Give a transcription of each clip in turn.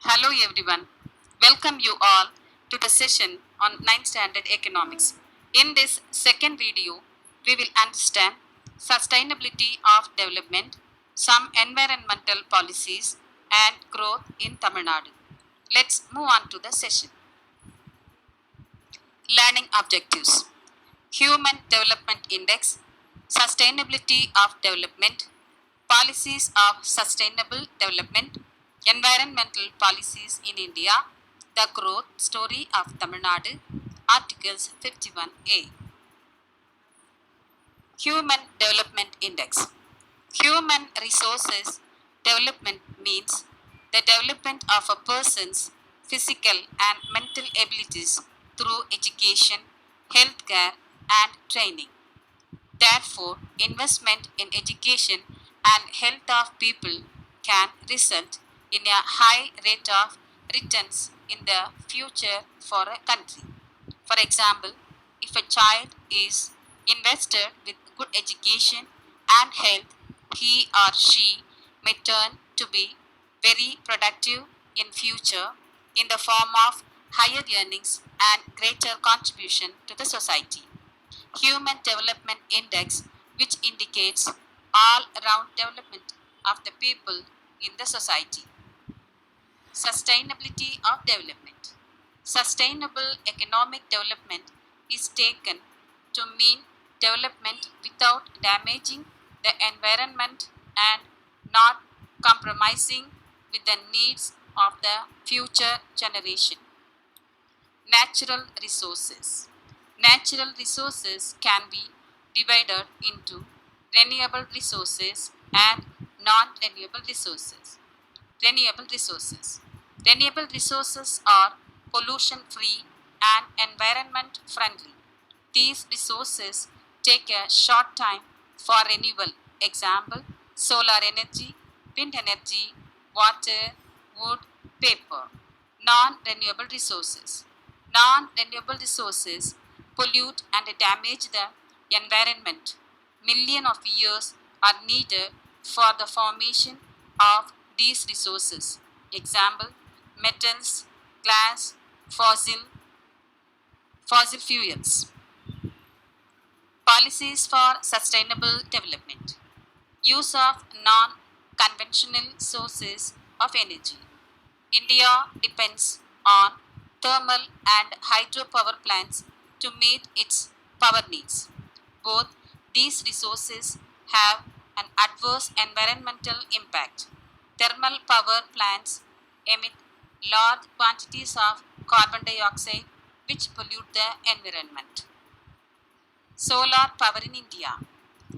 Hello everyone. Welcome you all to the session on 9th standard economics. In this second video, we will understand sustainability of development, some environmental policies and growth in Tamil Nadu. Let's move on to the session. Learning objectives. Human Development Index, Sustainability of Development, Policies of Sustainable Development, Environmental Policies in India, The Growth Story of Tamil Nadu, Articles 51A. Human Development Index. Human Resources Development means the development of a person's physical and mental abilities through education, healthcare, and training. Therefore, investment in education and health of people can result in a high rate of returns in the future for a country. For example, if a child is invested with good education and health, he or she may turn to be very productive in future in the form of higher earnings and greater contribution to the society. Human Development Index, which indicates all around development of the people in the society. Sustainability of development. Sustainable economic development is taken to mean development without damaging the environment and not compromising with the needs of the future generation. Natural resources. Natural resources can be divided into renewable resources and non-renewable resources. Renewable resources. Renewable resources are pollution free and environment friendly. These resources take a short time for renewal. Example, solar energy, wind energy, water, wood, paper. Non-renewable resources. Non-renewable resources pollute and damage the environment. Millions of years are needed for the formation of these resources. Example, metals, glass, fossil fuels. Policies for sustainable development. Use of non-conventional sources of energy. India depends on thermal and hydropower plants to meet its power needs. Both these resources have an adverse environmental impact. Thermal power plants emit large quantities of carbon dioxide which pollute the environment. Solar power in India.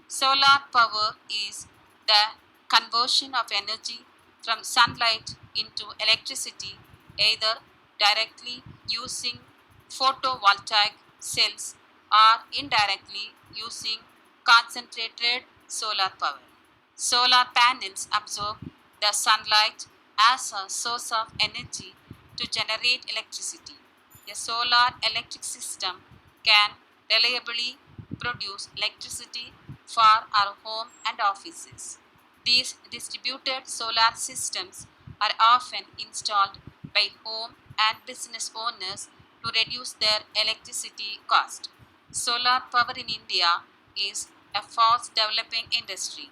Solar power is the conversion of energy from sunlight into electricity either directly using photovoltaic cells or indirectly using concentrated solar power. Solar panels absorb the sunlight as a source of energy to generate electricity. A solar electric system can reliably produce electricity for our home and offices. These distributed solar systems are often installed by home and business owners to reduce their electricity cost. Solar power in India is a fast developing industry.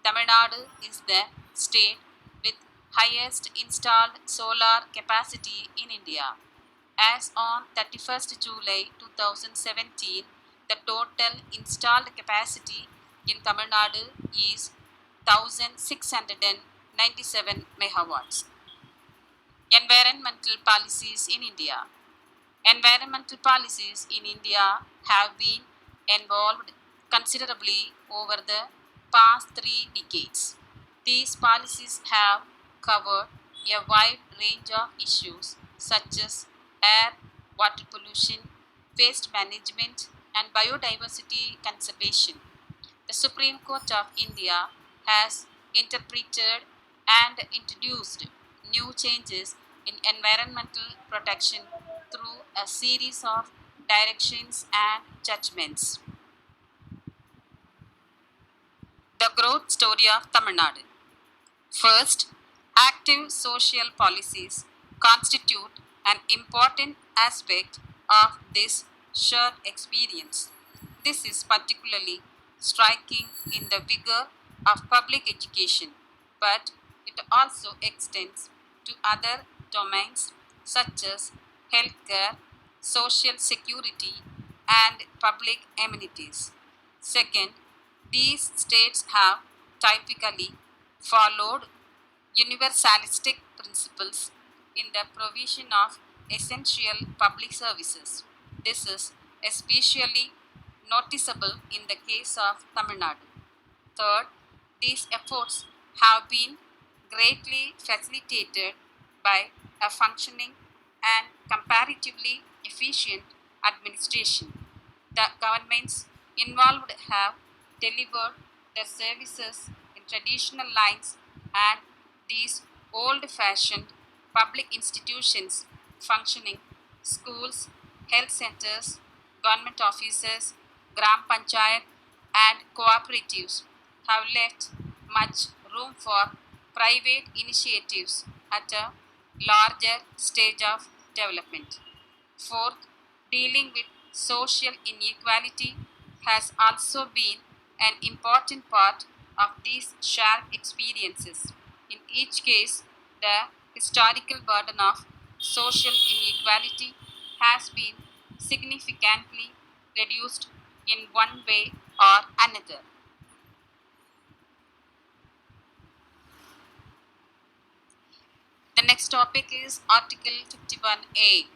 Tamil Nadu is the state with highest installed solar capacity in India. As on 31st July 2017, the total installed capacity in Tamil Nadu is 1697 megawatts. Environmental policies in India. Environmental policies in India have been evolved considerably over the past 3 decades. These policies have covered a wide range of issues such as air, water pollution, waste management, and biodiversity conservation. The Supreme Court of India has interpreted and introduced new changes in environmental protection through a series of directions and judgments. The growth story of Tamil Nadu. First, active social policies constitute an important aspect of this shared experience. This is particularly striking in the vigor of public education, but it also extends to other domains such as healthcare, social security, and public amenities. Second, these states have typically followed universalistic principles in the provision of essential public services. This is especially noticeable in the case of Tamil Nadu. Third, these efforts have been greatly facilitated by a functioning and comparatively efficient administration. The governments involved have delivered their services in traditional lines, and these old fashioned public institutions functioning schools, health centers, government offices, gram panchayat, and cooperatives have left much room for private initiatives at a larger stage of development. Fourth, dealing with social inequality has also been an important part of these shared experiences. In each case, the historical burden of social inequality has been significantly reduced in one way or another. The next topic is Article 51A.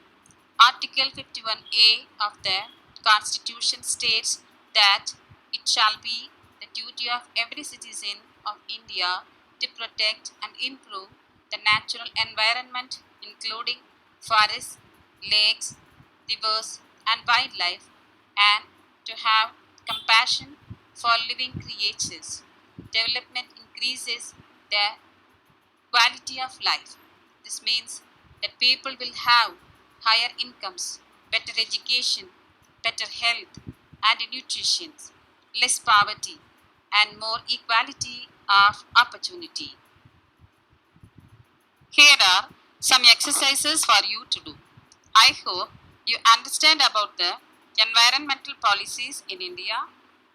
Article 51A of the Constitution states that it shall be the duty of every citizen of India to protect and improve the natural environment, including forests, lakes, rivers, and wildlife, and to have compassion for living creatures. Development increases the quality of life. This means that people will have higher incomes, better education, better health and nutrition, less poverty, and more equality of opportunity. Here are some exercises for you to do. I hope you understand about the environmental policies in India,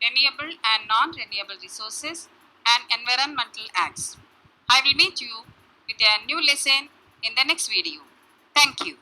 renewable and non-renewable resources, and environmental acts. I will meet you with a new lesson in the next video. Thank you.